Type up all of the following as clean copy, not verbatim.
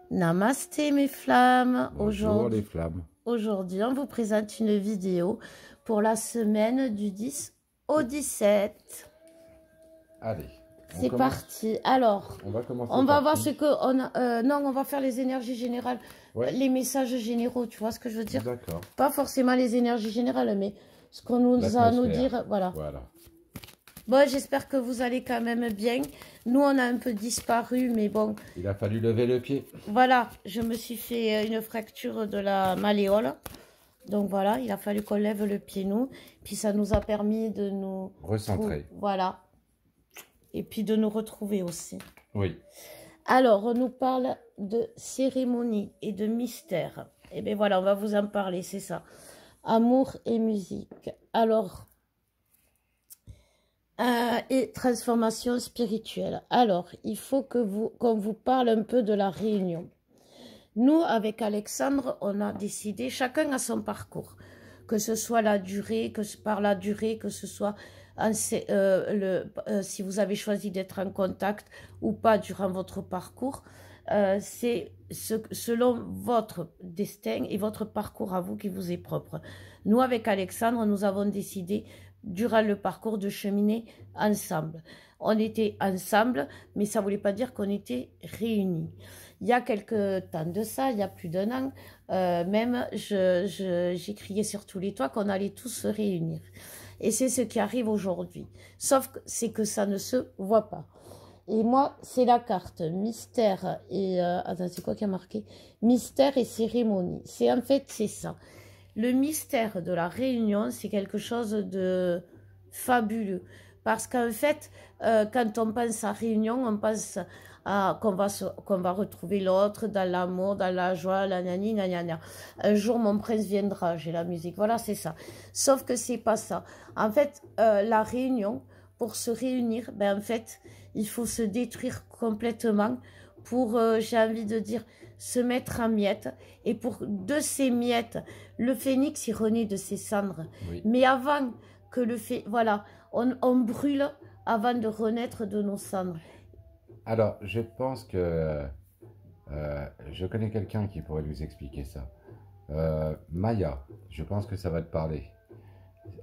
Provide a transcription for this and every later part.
Namasté mes flammes. Bonjour les flammes. Aujourd'hui, on vous présente une vidéo pour la semaine du 10 au 17. Allez, C'est parti. Alors, on va commencer on va par voir qui? ce que on a. Non, on va faire les énergies générales, Ouais. les messages généraux. Tu vois ce que je veux dire? D'accord. Pas forcément les énergies générales, mais ce qu'on nous a à nous dire. Voilà. Bon, j'espère que vous allez quand même bien. Nous, on a un peu disparu, mais bon. Il a fallu lever le pied. Voilà, je me suis fait une fracture de la malléole. Donc voilà, il a fallu qu'on lève le pied, nous. Puis ça nous a permis de nous... recentrer. Voilà. Et puis de nous retrouver aussi. Oui. Alors, on nous parle de cérémonie et de mystère. Et bien voilà, on va vous en parler, c'est ça. Amour et musique. Alors... et transformation spirituelle. Alors, il faut qu'on vous parle un peu de la réunion. Nous, avec Alexandre, on a décidé, chacun a son parcours, que ce soit la durée, que ce soit si vous avez choisi d'être en contact ou pas durant votre parcours, c'est selon votre destin et votre parcours à vous qui vous est propre. Nous, avec Alexandre, nous avons décidé durant le parcours de cheminer ensemble. On était ensemble, mais ça ne voulait pas dire qu'on était réunis. Il y a quelques temps de ça, il y a plus d'un an, même j'ai crié sur tous les toits qu'on allait tous se réunir. Et c'est ce qui arrive aujourd'hui. Sauf que c'est que ça ne se voit pas. Et moi, c'est la carte mystère et... attends, c'est quoi qui a marqué? Mystère et cérémonie. En fait, c'est ça. Le mystère de la réunion, c'est quelque chose de fabuleux. Parce qu'en fait, quand on pense à réunion, on pense qu'on va retrouver l'autre dans l'amour, dans la joie, la nani, nanana. Un jour, mon prince viendra, j'ai la musique. Voilà, c'est ça. Sauf que c'est pas ça. En fait, la réunion, pour se réunir, ben en fait, il faut se détruire complètement pour, j'ai envie de dire, se mettre en miettes. Et pour de ces miettes, le phénix, il renaît de ses cendres. Oui. Mais avant que voilà, on brûle avant de renaître de nos cendres. Alors, je pense que je connais quelqu'un qui pourrait nous expliquer ça. Maya, je pense que ça va te parler.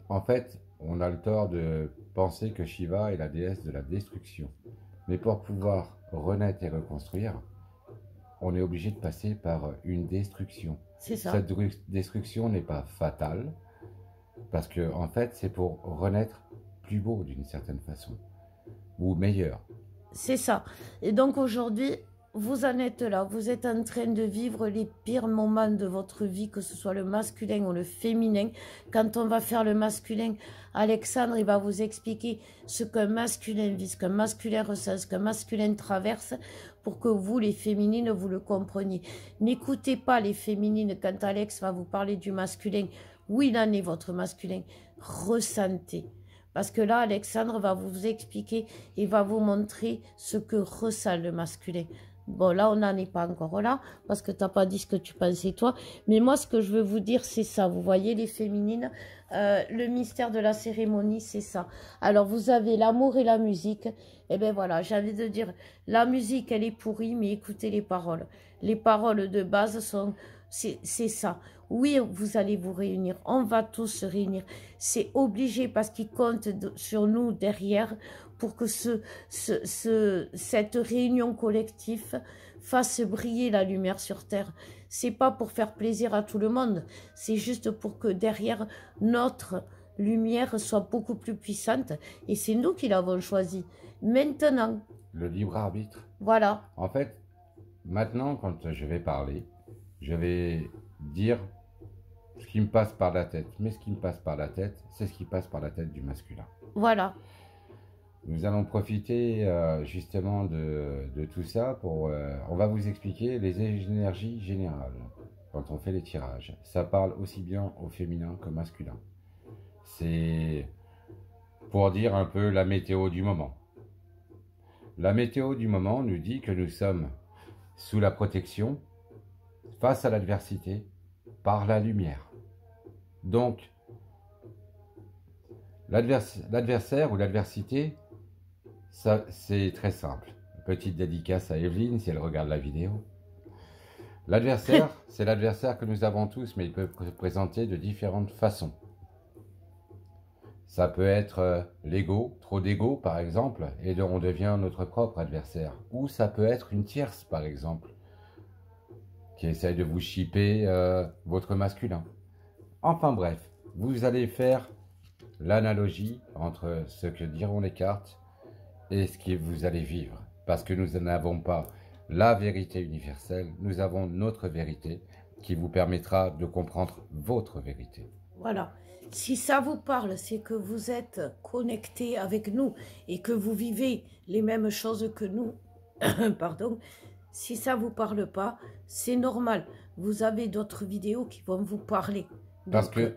En fait, on a le tort de penser que Shiva est la déesse de la destruction. Mais pour pouvoir renaître et reconstruire, on est obligé de passer par une destruction. C'est ça. Cette destruction n'est pas fatale, parce que en fait, c'est pour renaître plus beau d'une certaine façon, ou meilleur. C'est ça. Et donc aujourd'hui, vous en êtes là. Vous êtes en train de vivre les pires moments de votre vie, que ce soit le masculin ou le féminin. Quand on va faire le masculin, Alexandre, il va vous expliquer ce qu'un masculin vit, ce qu'un masculin ressent, ce qu'un masculin traverse, pour que vous, les féminines, vous le compreniez. N'écoutez pas les féminines quand Alex va vous parler du masculin. Où il en est, votre masculin? Ressentez. Parce que là, Alexandre va vous expliquer et va vous montrer ce que ressent le masculin. Bon, là, on n'en est pas encore là, parce que tu n'as pas dit ce que tu pensais toi. Mais moi, ce que je veux vous dire, c'est ça. Vous voyez, les féminines, le mystère de la cérémonie, c'est ça. Alors, vous avez l'amour et la musique. Eh bien, voilà, j'ai envie de dire, la musique, elle est pourrie, mais écoutez les paroles. Les paroles de base sont... C'est ça. Oui, vous allez vous réunir. On va tous se réunir. C'est obligé parce qu'il compte sur nous derrière pour que cette réunion collective fasse briller la lumière sur Terre. C'est pas pour faire plaisir à tout le monde. C'est juste pour que derrière notre lumière soit beaucoup plus puissante. Et c'est nous qui l'avons choisi. Maintenant. Le libre arbitre. Voilà. En fait, maintenant, quand je vais parler, je vais dire ce qui me passe par la tête. Mais ce qui me passe par la tête, c'est ce qui passe par la tête du masculin. Voilà. Nous allons profiter justement de tout ça pour... on va vous expliquer les énergies générales quand on fait les tirages. Ça parle aussi bien au féminin qu'au masculin. C'est pour dire un peu la météo du moment. La météo du moment nous dit que nous sommes sous la protection, face à l'adversité, par la lumière. Donc, l'adversaire ou l'adversité, ça c'est très simple. Petite dédicace à Evelyne si elle regarde la vidéo. L'adversaire, c'est l'adversaire que nous avons tous, mais il peut se présenter de différentes façons. Ça peut être l'ego, trop d'ego par exemple, et on devient notre propre adversaire. Ou ça peut être une tierce par exemple, qui essaye de vous chipper votre masculin. Enfin bref, vous allez faire l'analogie entre ce que diront les cartes et ce que vous allez vivre. Parce que nous n'avons pas la vérité universelle, nous avons notre vérité qui vous permettra de comprendre votre vérité. Voilà. Si ça vous parle, c'est que vous êtes connecté avec nous et que vous vivez les mêmes choses que nous. Pardon. Si ça vous parle pas, c'est normal. Vous avez d'autres vidéos qui vont vous parler. Parce que,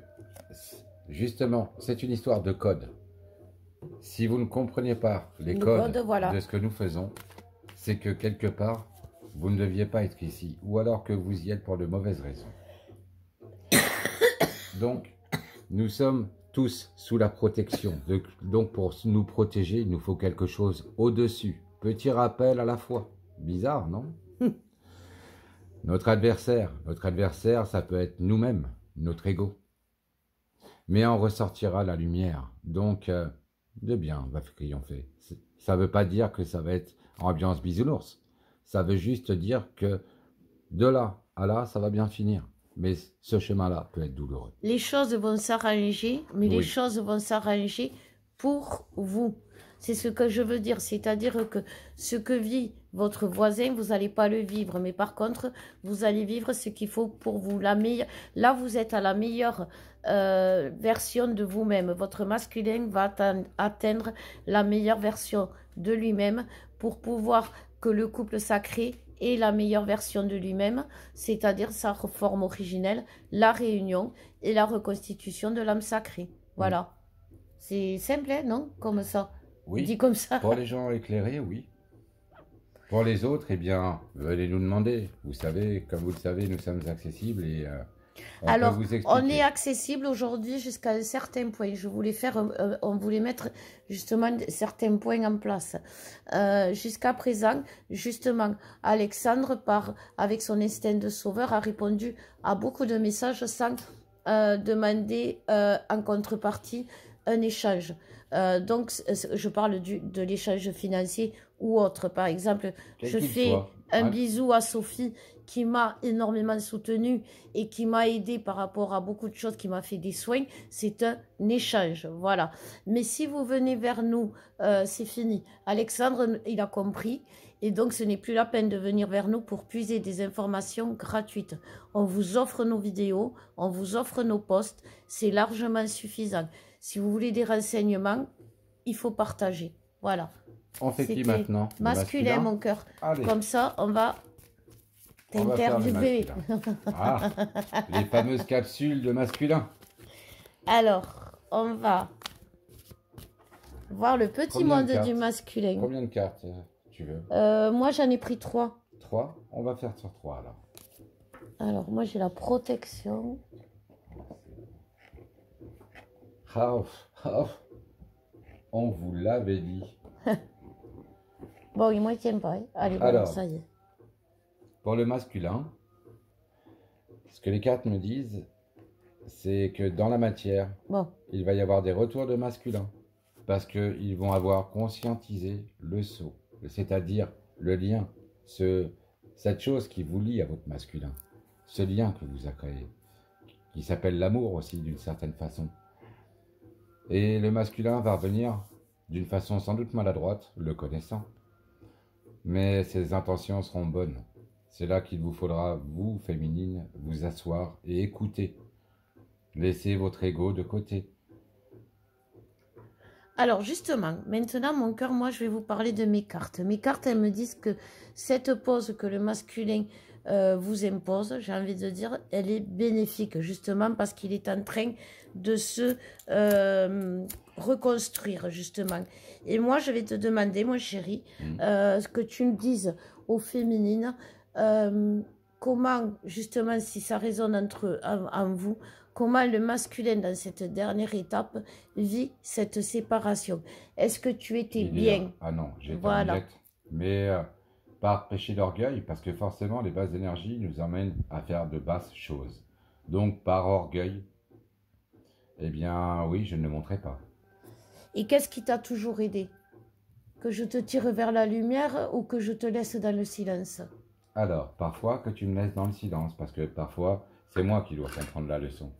justement, c'est une histoire de code. Si vous ne comprenez pas les codes voilà, de ce que nous faisons, c'est que quelque part, vous ne deviez pas être ici, ou alors que vous y êtes pour de mauvaises raisons. Donc, nous sommes tous sous la protection. Donc, pour nous protéger, il nous faut quelque chose au-dessus. Petit rappel à la fois. Bizarre, non? Notre adversaire, ça peut être nous-mêmes, notre ego. Mais en ressortira la lumière. Donc, le bien va triompher. Ça ne veut pas dire que ça va être ambiance bisounours. Ça veut juste dire que de là à là, ça va bien finir. Mais ce chemin-là peut être douloureux. Les choses vont s'arranger, mais les choses vont s'arranger pour vous. C'est ce que je veux dire. C'est-à-dire que ce que vit votre voisin, vous n'allez pas le vivre. Mais par contre, vous allez vivre ce qu'il faut pour vous. Là, vous êtes à la meilleure version de vous-même. Votre masculin va atteindre la meilleure version de lui-même pour pouvoir que le couple sacré ait la meilleure version de lui-même, c'est-à-dire sa forme originelle, la réunion et la reconstitution de l'âme sacrée. Voilà. C'est simple, hein, non? Comme ça. Oui. Dit comme ça. Pour les gens éclairés, oui. Pour les autres, eh bien, venez nous demander. Vous savez, comme vous le savez, nous sommes accessibles et alors, peut vous expliquer. On est accessible aujourd'hui jusqu'à un certain point. Je voulais on voulait mettre justement certains points en place. Jusqu'à présent, justement, Alexandre, avec son instinct de sauveur, a répondu à beaucoup de messages sans demander en contrepartie un échange. Donc, je parle de l'échange financier ou autre. Par exemple, je fais un bisou à Sophie qui m'a énormément soutenue et qui m'a aidé par rapport à beaucoup de choses, qui m'a fait des soins. C'est un échange, voilà. Mais si vous venez vers nous, c'est fini. Alexandre, il a compris. Et donc, ce n'est plus la peine de venir vers nous pour puiser des informations gratuites. On vous offre nos vidéos, on vous offre nos posts. C'est largement suffisant. Si vous voulez des renseignements, il faut partager. Voilà. On fait qui maintenant? Masculin, mon cœur. Allez. Comme ça, on va t'interviewer. Ah, les fameuses capsules de masculin. Alors, on va voir le petit monde du masculin. Combien de cartes tu veux? Moi, j'en ai pris 3. 3? On va faire sur 3 alors. Alors, moi, j'ai la protection. On vous l'avait dit. Bon, moi, il ne tient pas. Hein. Allez, bon, alors, ça y est. Pour le masculin, ce que les cartes me disent, c'est que dans la matière, il va y avoir des retours de masculin. Parce qu'ils vont avoir conscientisé le sceau, c'est-à-dire le lien, cette chose qui vous lie à votre masculin, ce lien que vous avez créé, qui s'appelle l'amour aussi d'une certaine façon. Et le masculin va revenir d'une façon sans doute maladroite, le connaissant. Mais ses intentions seront bonnes. C'est là qu'il vous faudra, vous, féminine, vous asseoir et écouter. Laissez votre ego de côté. Alors justement, maintenant, mon cœur, moi, je vais vous parler de mes cartes. Mes cartes, elles me disent que cette pose que le masculin vous impose, j'ai envie de dire, elle est bénéfique, justement, parce qu'il est en train de se reconstruire, justement. Et moi, je vais te demander, mon chéri, que tu me dises aux féminines, comment, justement, si ça résonne en vous, comment le masculin, dans cette dernière étape, vit cette séparation. Est-ce que tu étais bien? Ah non, j'étais en direct. Mais Par péché d'orgueil, parce que forcément les basses énergies nous emmènent à faire de basses choses. Donc par orgueil, eh bien oui, je ne le montrerai pas. Et qu'est-ce qui t'a toujours aidé? Que je te tire vers la lumière ou que je te laisse dans le silence? Alors, parfois que tu me laisses dans le silence, parce que parfois c'est moi qui dois comprendre la leçon.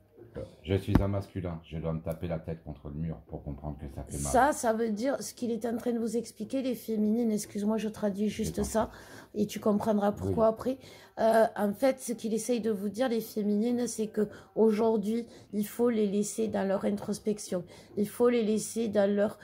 Je suis un masculin, je dois me taper la tête contre le mur pour comprendre que ça fait mal. Ça veut dire ce qu'il est en train de vous expliquer, les féminines. Excuse-moi, je traduis juste ça et tu comprendras pourquoi après. En fait, ce qu'il essaye de vous dire, les féminines, c'est que aujourd'hui, il faut les laisser dans leur introspection. Il faut les laisser dans leur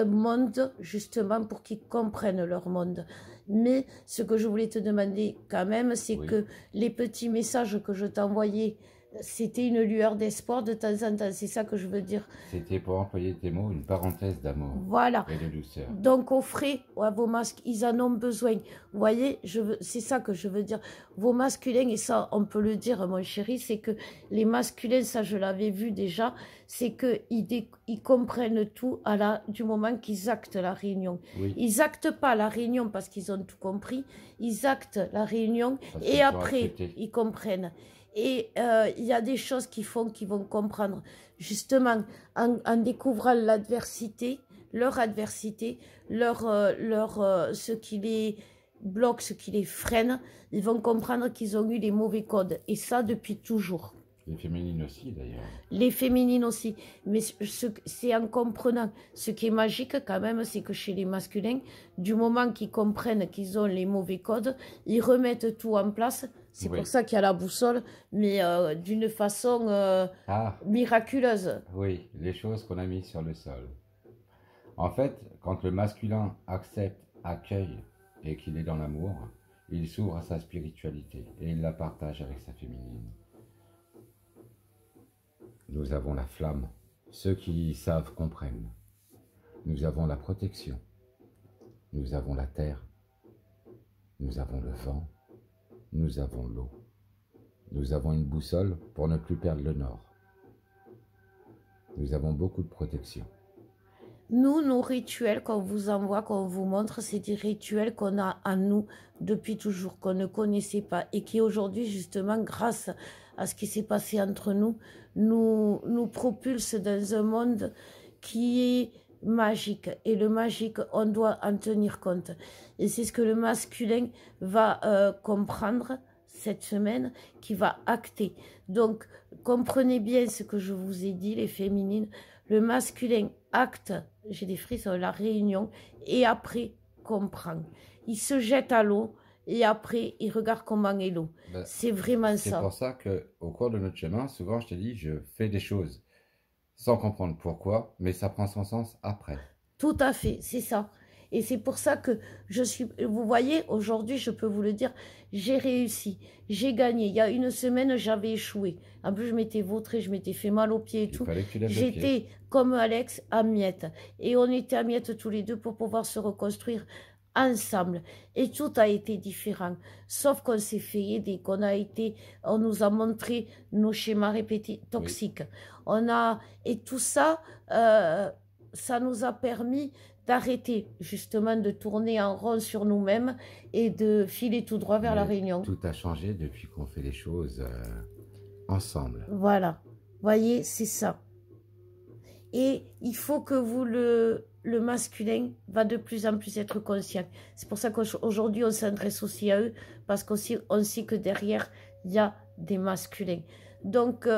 monde, justement, pour qu'ils comprennent leur monde. Mais ce que je voulais te demander quand même, c'est que les petits messages que je t'envoyais, c'était une lueur d'espoir de temps en temps, c'est ça que je veux dire. C'était pour employer tes mots, une parenthèse d'amour Voilà. et de douceur. Donc offrez à vos masques, ils en ont besoin. Vous voyez, c'est ça que je veux dire. Vos masculins, et ça on peut le dire mon chéri, c'est que les masculins, ça je l'avais vu déjà, c'est qu'ils comprennent tout du moment qu'ils actent la réunion. Oui. Ils actent pas la réunion parce qu'ils ont tout compris, ils actent la réunion et après ils comprennent. Et il y a des choses qu'ils vont comprendre. Justement, en découvrant l'adversité, leur adversité, ce qui les bloque, ce qui les freine, ils vont comprendre qu'ils ont eu les mauvais codes. Et ça, depuis toujours. Les féminines aussi, d'ailleurs. Les féminines aussi. Mais c'est en comprenant. Ce qui est magique, quand même, c'est que chez les masculins, du moment qu'ils comprennent qu'ils ont les mauvais codes, ils remettent tout en place. C'est pour ça qu'il y a la boussole, mais d'une façon miraculeuse. Oui, les choses qu'on a mises sur le sol. En fait, quand le masculin accepte, accueille et qu'il est dans l'amour, il s'ouvre à sa spiritualité et il la partage avec sa féminine. Nous avons la flamme. Ceux qui savent comprennent. Nous avons la protection. Nous avons la terre. Nous avons le vent. Nous avons l'eau. Nous avons une boussole pour ne plus perdre le nord. Nous avons beaucoup de protection. Nous, nos rituels qu'on vous envoie, qu'on vous montre, c'est des rituels qu'on a en nous depuis toujours, qu'on ne connaissait pas et qui aujourd'hui, justement, grâce à ce qui s'est passé entre nous, nous propulse dans un monde qui est magique. Et le magique, on doit en tenir compte. Et c'est ce que le masculin va comprendre cette semaine, qui va acter. Donc, comprenez bien ce que je vous ai dit, les féminines. Le masculin acte, j'ai des frissons, la réunion, et après comprend. Il se jette à l'eau, et après, il regarde comment est l'eau. C'est vraiment ça. C'est pour ça qu'au cours de notre chemin, souvent je te dis, je fais des choses sans comprendre pourquoi, mais ça prend son sens après. Tout à fait, c'est ça. Et c'est pour ça que vous voyez, aujourd'hui, je peux vous le dire, j'ai réussi, j'ai gagné. Il y a une semaine, j'avais échoué. En plus, je m'étais vautrée, je m'étais fait mal aux pieds et tout. J'étais comme Alex à miettes. Et on était à miettes tous les deux pour pouvoir se reconstruire ensemble. Et tout a été différent. Sauf qu'on s'est fait aider, on nous a montré nos schémas répétés toxiques. Et tout ça, ça nous a permis d'arrêter justement de tourner en rond sur nous-mêmes et de filer tout droit vers la réunion. Tout a changé depuis qu'on fait les choses ensemble. Voilà, voyez, c'est ça. Et il faut que vous, le masculin, va de plus en plus être conscient. C'est pour ça qu'aujourd'hui, on s'adresse aussi à eux, parce qu'on sait que derrière, il y a des masculins. Donc,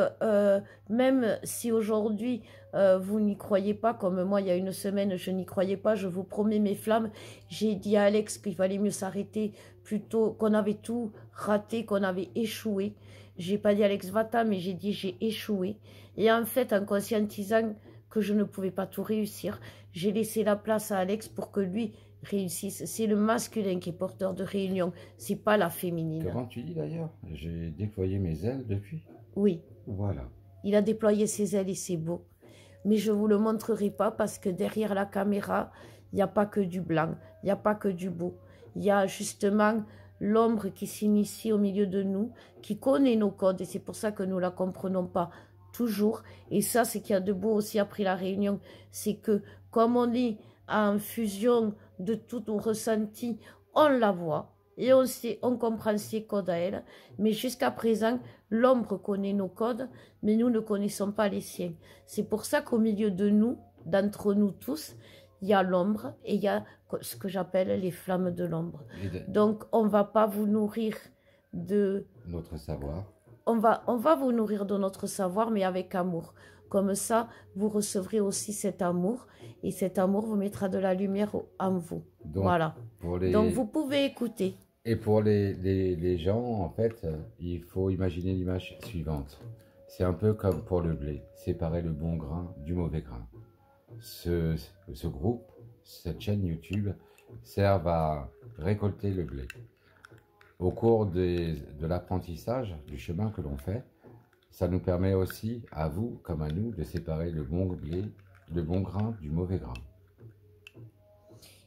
même si aujourd'hui, vous n'y croyez pas, comme moi, il y a une semaine, je n'y croyais pas, je vous promets mes flammes, j'ai dit à Alex qu'il valait mieux s'arrêter plutôt, qu'on avait tout raté, qu'on avait échoué. J'ai pas dit Alex va-t'en, mais j'ai dit j'ai échoué. Et en fait, en conscientisant que je ne pouvais pas tout réussir, j'ai laissé la place à Alex pour que lui réussisse. C'est le masculin qui est porteur de réunion, c'est pas la féminine. Comment tu dis d'ailleurs? J'ai déployé mes ailes depuis. Oui. Voilà. Il a déployé ses ailes et c'est beau. Mais je ne vous le montrerai pas parce que derrière la caméra, il n'y a pas que du blanc, il n'y a pas que du beau. Il y a justement l'ombre qui s'initie au milieu de nous, qui connaît nos codes et c'est pour ça que nous ne la comprenons pas toujours. Et ça, c'est qu'il y a de beau aussi après la réunion, c'est que comme on est en fusion de tous nos ressentis, on la voit. et on sait, on comprend ses codes à elle. Mais jusqu'à présent, l'ombre connaît nos codes, mais nous ne connaissons pas les siens. C'est pour ça qu'au milieu de nous, d'entre nous tous, il y a l'ombre et il y a ce que j'appelle les flammes de l'ombre. Donc, on ne va pas vous nourrir de notre savoir. On va vous nourrir de notre savoir, mais avec amour. Comme ça, vous recevrez aussi cet amour, et cet amour vous mettra de la lumière en vous. Donc, voilà. Donc, vous pouvez écouter. Et pour les gens, en fait, il faut imaginer l'image suivante. C'est un peu comme pour le blé, séparer le bon grain du mauvais grain. Ce groupe, cette chaîne YouTube, servent à récolter le blé. Au cours de l'apprentissage, du chemin que l'on fait, ça nous permet aussi, à vous comme à nous, de séparer le bon blé, le bon grain du mauvais grain.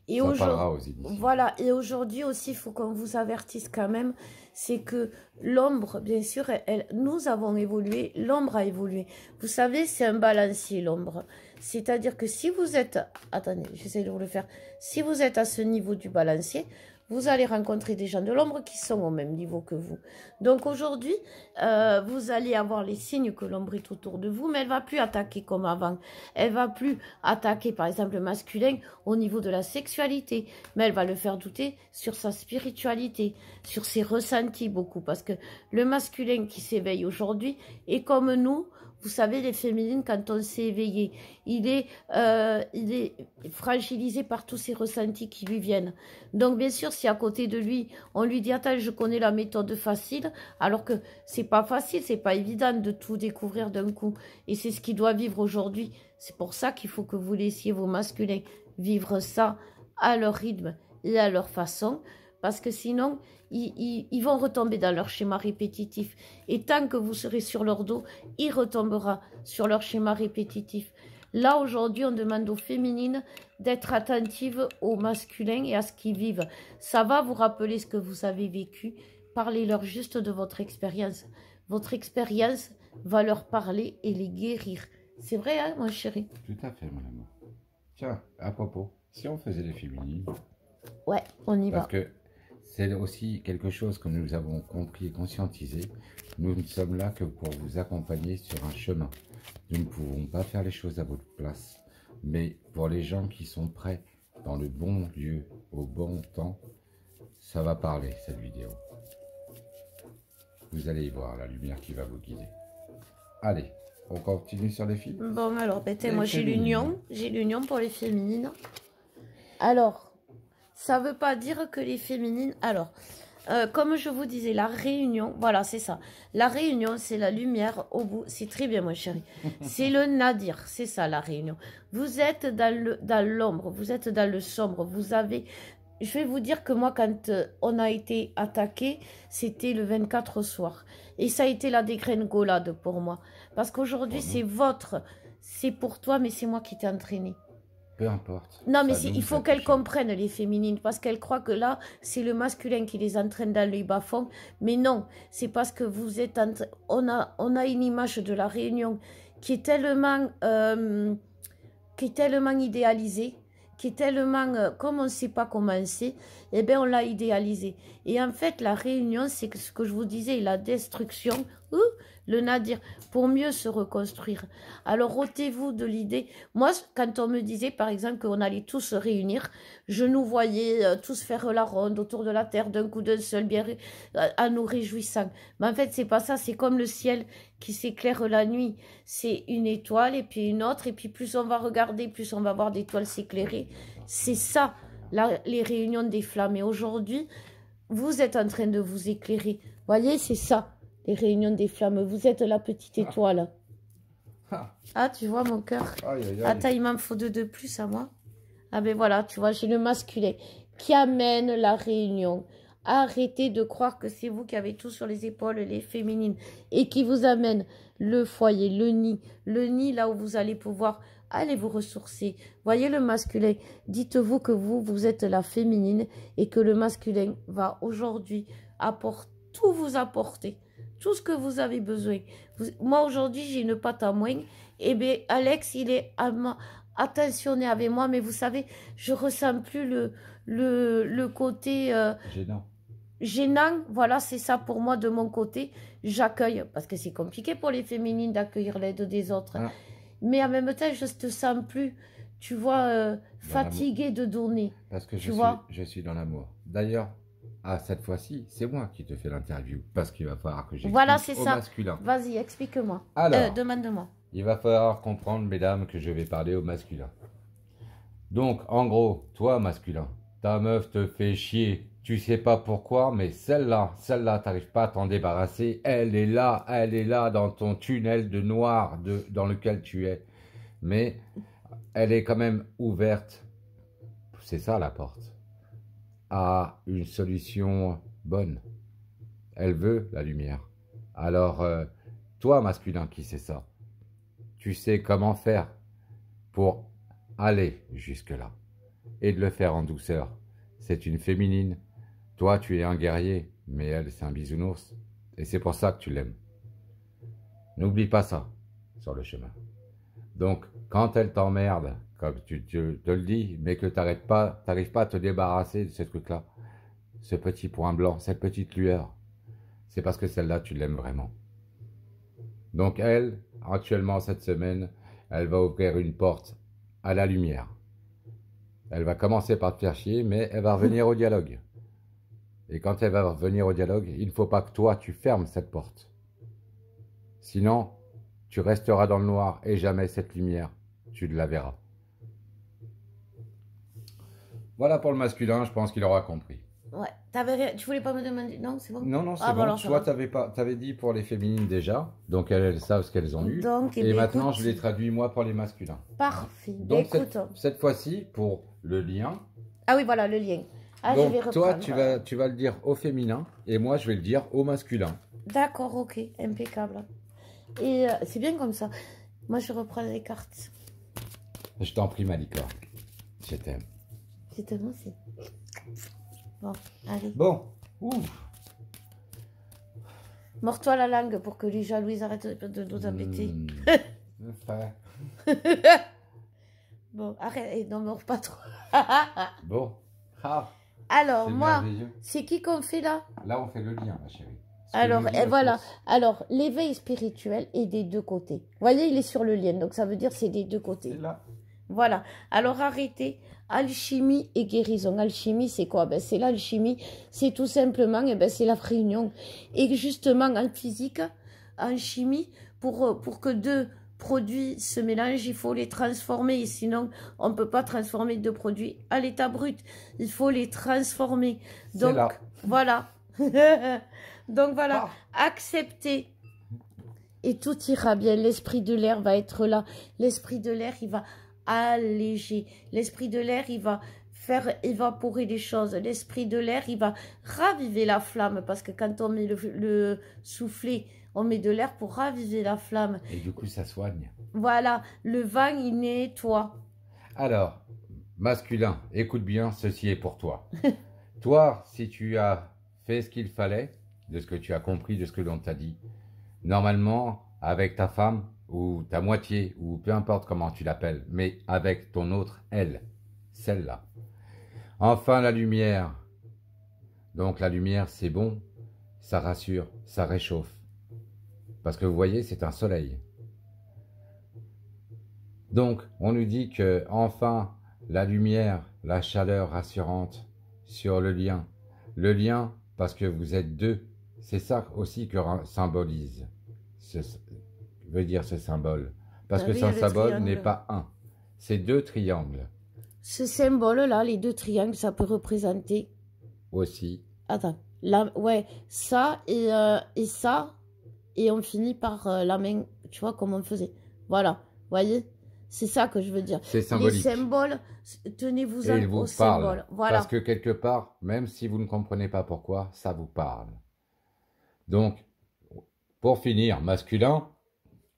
Et voilà, et aujourd'hui aussi, il faut qu'on vous avertisse quand même, c'est que l'ombre, bien sûr, nous avons évolué, l'ombre a évolué. Vous savez, c'est un balancier, l'ombre. C'est-à-dire que si vous êtes, attendez, j'essaie de vous le faire, si vous êtes à ce niveau du balancier, vous allez rencontrer des gens de l'ombre qui sont au même niveau que vous. Donc aujourd'hui, vous allez avoir les signes que l'ombre est autour de vous, mais elle ne va plus attaquer comme avant. Elle ne va plus attaquer, par exemple, le masculin au niveau de la sexualité, mais elle va le faire douter sur sa spiritualité, sur ses ressentis beaucoup, parce que le masculin qui s'éveille aujourd'hui est comme nous. Vous savez, les féminines, quand on s'est éveillé, il est fragilisé par tous ces ressentis qui lui viennent. Donc, bien sûr, si à côté de lui, on lui dit « Attends, je connais la méthode facile », alors que c'est pas facile, c'est pas évident de tout découvrir d'un coup. Et c'est ce qu'il doit vivre aujourd'hui. C'est pour ça qu'il faut que vous laissiez vos masculins vivre ça à leur rythme et à leur façon. Parce que sinon, ils vont retomber dans leur schéma répétitif. Et tant que vous serez sur leur dos, ils retomberont sur leur schéma répétitif. Là, aujourd'hui, on demande aux féminines d'être attentives aux masculins et à ce qu'ils vivent. Ça va vous rappeler ce que vous avez vécu. Parlez-leur juste de votre expérience. Votre expérience va leur parler et les guérir. C'est vrai, hein, mon chéri? Tout à fait, mon amour. Tiens, à propos, si on faisait les féminines... Ouais, on y va. Parce que c'est aussi quelque chose que nous avons compris et conscientisé. Nous ne sommes là que pour vous accompagner sur un chemin. Nous ne pouvons pas faire les choses à votre place. Mais pour les gens qui sont prêts, dans le bon lieu, au bon temps, ça va parler, cette vidéo. Vous allez y voir la lumière qui va vous guider. Allez, on continue sur les filles. Bon, alors, moi j'ai l'union. J'ai l'union pour les féminines. Alors... ça ne veut pas dire que les féminines... Alors, comme je vous disais, la réunion, voilà, c'est ça. La réunion, c'est la lumière au bout. C'est très bien, mon chéri. C'est le nadir, c'est ça, la réunion. Vous êtes dans l'ombre, vous êtes dans le sombre. Vous avez... Je vais vous dire que moi, quand on a été attaqué, c'était le 24 au soir. Et ça a été la dégringolade pour moi. Parce qu'aujourd'hui, c'est votre... C'est pour toi, mais c'est moi qui t'ai entraîné. Peu importe. Non, mais il faut qu'elles comprennent, les féminines, parce qu'elles croient que là, c'est le masculin qui les entraîne dans le bas-fond. Mais non, c'est parce que vous êtes... On a une image de la réunion qui est tellement idéalisée, qui est tellement... comme on ne sait pas comment c'est, eh bien, on l'a idéalisée. Et en fait, la réunion, c'est ce que je vous disais, la destruction... le nadir, pour mieux se reconstruire. Alors, ôtez-vous de l'idée. Moi, quand on me disait, par exemple, qu'on allait tous se réunir, je nous voyais tous faire la ronde autour de la terre d'un coup d'un seul, bien en nous réjouissant. Mais en fait, c'est pas ça. C'est comme le ciel qui s'éclaire la nuit. C'est une étoile et puis une autre. Et puis, plus on va regarder, plus on va voir d'étoiles s'éclairer. C'est ça, les réunions des flammes. Et aujourd'hui, vous êtes en train de vous éclairer. Voyez, c'est ça. Les réunions des flammes, vous êtes la petite étoile. Ah, tu vois mon cœur. Attends, il m'en faut deux de plus à moi. Ah ben voilà, tu vois, j'ai le masculin qui amène la réunion. Arrêtez de croire que c'est vous qui avez tout sur les épaules, les féminines, et qui vous amène le foyer, le nid là où vous allez pouvoir aller vous ressourcer. Voyez le masculin, dites-vous que vous êtes la féminine et que le masculin va aujourd'hui tout vous apporter. Tout ce que vous avez besoin. Moi, aujourd'hui, j'ai une patte à moins. Eh bien, Alex, il est attentionné avec moi. Mais vous savez, je ressens plus le côté... gênant. gênant, voilà, c'est ça pour moi de mon côté. J'accueille, parce que c'est compliqué pour les féminines d'accueillir l'aide des autres. Hein, Mais en même temps, je te sens plus, tu vois, dans l'amour. fatiguée de donner. Parce que Tu vois? je suis dans l'amour. D'ailleurs, à cette fois-ci, c'est moi qui te fais l'interview. Parce qu'il va falloir que Voilà, c'est j'explique au ça. masculin. Vas-y, explique-moi. Alors, Demande-moi. il va falloir comprendre, mesdames, que je vais parler au masculin. Donc, en gros, toi, masculin, ta meuf te fait chier. Tu sais pas pourquoi, mais celle-là, t'arrives pas à t'en débarrasser. Elle est là dans ton tunnel de noir dans lequel tu es. Mais elle est quand même ouverte. C'est ça la porte. À une solution bonne. Elle veut la lumière. Alors, toi, masculin, qui sais ça, tu sais comment faire pour aller jusque-là et de le faire en douceur. C'est une féminine. Toi, tu es un guerrier, mais elle, c'est un bisounours. Et c'est pour ça que tu l'aimes. N'oublie pas ça sur le chemin. Donc, quand elle t'emmerde, comme tu te le dis, mais que tu n'arrives pas à te débarrasser de ce truc-là, ce petit point blanc, cette petite lueur, c'est parce que celle-là, tu l'aimes vraiment. Donc elle, actuellement cette semaine, elle va ouvrir une porte à la lumière. Elle va commencer par te faire chier, mais elle va revenir au dialogue. Et quand elle va revenir au dialogue, il ne faut pas que toi, tu fermes cette porte. Sinon, tu resteras dans le noir et jamais cette lumière, tu ne la verras. Voilà pour le masculin, je pense qu'il aura compris. Ouais, tu voulais pas me demander? Non, c'est bon? Non, c'est Ah, bon. alors, Toi, t'avais dit pour les féminines déjà, donc elles savent ce qu'elles ont eu. Donc, Et ben, maintenant, écoute, je les traduis moi pour les masculins. parfait. Ben, Donc écoute. cette fois-ci, pour le lien, Ah oui, voilà, le lien. Ah, je vais donc toi, reprendre. tu vas le dire au féminin et moi, je vais le dire au masculin. D'accord, ok, impeccable. Et c'est bien comme ça. Moi, je reprends les cartes. Je t'en prie, Malika. Je t'aime. Je te aussi. Bon, allez. Bon, ouf. Mords-toi la langue pour que les jalouses arrêtent de nous embêter. Enfin. Bon, arrête, et n'en mords pas trop. Bon. Ah, Alors, c'est moi, merveilleux. c'est qui qu'on fait là? Là, on fait le lien, ma chérie. Alors, et voilà. Alors, l'éveil spirituel est des deux côtés. Vous voyez, il est sur le lien, donc ça veut dire c'est des deux côtés. C'est là. Voilà. Alors, arrêtez. Alchimie et guérison. Alchimie, c'est quoi? Ben, c'est l'alchimie. C'est tout simplement, ben, c'est la réunion. Et justement, en physique, en chimie, pour que deux produits se mélangent, il faut les transformer. Et sinon, on ne peut pas transformer deux produits à l'état brut. Il faut les transformer. Donc, là. voilà. Donc, voilà. Acceptez. Et tout ira bien. L'esprit de l'air va être là. L'esprit de l'air, il va alléger. L'esprit de l'air, il va faire évaporer les choses. L'esprit de l'air, il va raviver la flamme. Parce que quand on met le soufflet, on met de l'air pour raviver la flamme. Et du coup, ça soigne. Voilà, le vent, il nettoie. Alors, masculin, écoute bien, ceci est pour toi. Toi, si tu as fait ce qu'il fallait, de ce que tu as compris, de ce que l'on t'a dit, normalement, avec ta femme, ou ta moitié, ou peu importe comment tu l'appelles, mais avec ton autre elle, celle-là. Enfin, la lumière. Donc la lumière, c'est bon, ça rassure, ça réchauffe. Parce que vous voyez, c'est un soleil. Donc, on nous dit que, enfin, la lumière, la chaleur rassurante sur le lien. Le lien, parce que vous êtes deux. C'est ça aussi que symbolise, veut dire ce symbole. Parce que ce symbole n'est pas un, c'est deux triangles. Ce symbole-là, les deux triangles, ça peut représenter... Aussi. Attends, là, ouais, ça et ça, et on finit par la main, tu vois, comme on faisait. Voilà, voyez, c'est ça que je veux dire. C'est symbolique. Les symboles, tenez-vous aux symboles. Voilà. Parce que quelque part, même si vous ne comprenez pas pourquoi, ça vous parle. Donc, pour finir, masculin,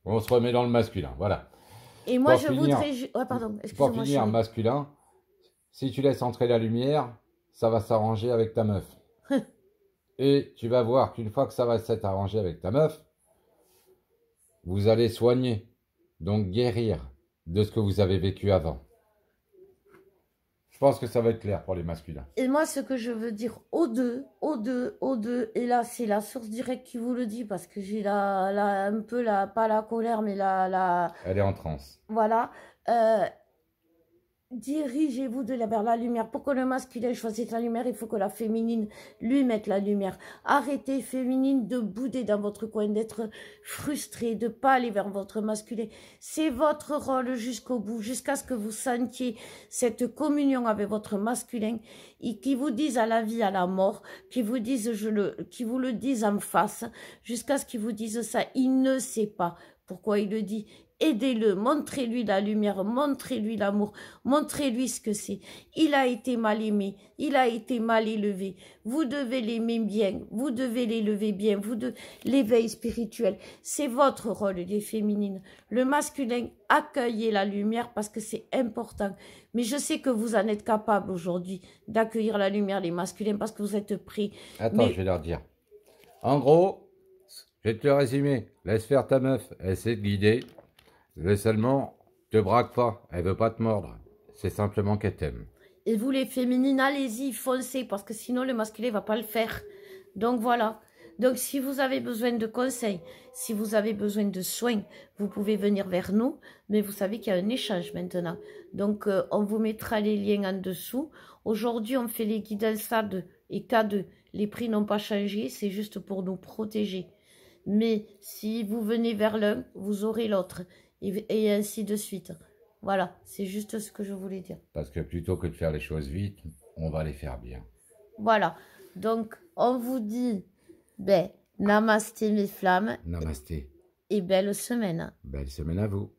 on se remet dans le masculin, voilà. Et moi, je voudrais... Ouais, pardon, excusez-moi. Pour finir, masculin, si tu laisses entrer la lumière, ça va s'arranger avec ta meuf. Et tu vas voir qu'une fois que ça va s'être arrangé avec ta meuf, vous allez soigner, donc guérir de ce que vous avez vécu avant. pense que ça va être clair pour les masculins. Et moi, ce que je veux dire aux deux, et là, c'est la source directe qui vous le dit, parce que j'ai un peu pas la colère, mais Elle est en transe. voilà. Dirigez-vous vers la lumière. Pour que le masculin choisisse la lumière, il faut que la féminine lui mette la lumière. Arrêtez, féminine, de bouder dans votre coin, d'être frustrée, de pas aller vers votre masculin. C'est votre rôle jusqu'au bout, jusqu'à ce que vous sentiez cette communion avec votre masculin, et qui vous dise à la vie, à la mort, qui vous le dise en face, jusqu'à ce qu'il vous dise ça. Il ne sait pas pourquoi il le dit. Aidez-le, montrez-lui la lumière, montrez-lui l'amour, montrez-lui ce que c'est. Il a été mal aimé, il a été mal élevé. Vous devez l'aimer bien, vous devez l'élever bien, l'éveil spirituel. C'est votre rôle, les féminines. Le masculin, accueillez la lumière parce que c'est important. Mais je sais que vous en êtes capables aujourd'hui d'accueillir la lumière, les masculins, parce que vous êtes prêts. Attends, je vais leur dire. En gros, je vais te le résumer. Laisse faire ta meuf, essaie de guider. Le seulement, te braque pas, elle veut pas te mordre. C'est simplement qu'elle t'aime. Et vous les féminines, allez-y, foncez, parce que sinon le masculin va pas le faire. Donc voilà. Donc si vous avez besoin de conseils, si vous avez besoin de soins, vous pouvez venir vers nous. Mais vous savez qu'il y a un échange maintenant. Donc on vous mettra les liens en dessous. Aujourd'hui, on fait les guides SAD et K2. Les prix n'ont pas changé, c'est juste pour nous protéger. Mais si vous venez vers l'un, vous aurez l'autre. Et ainsi de suite. Voilà, c'est juste ce que je voulais dire. Parce que plutôt que de faire les choses vite, on va les faire bien. Voilà, donc on vous dit, namasté mes flammes. Namasté. Et belle semaine. Belle semaine à vous.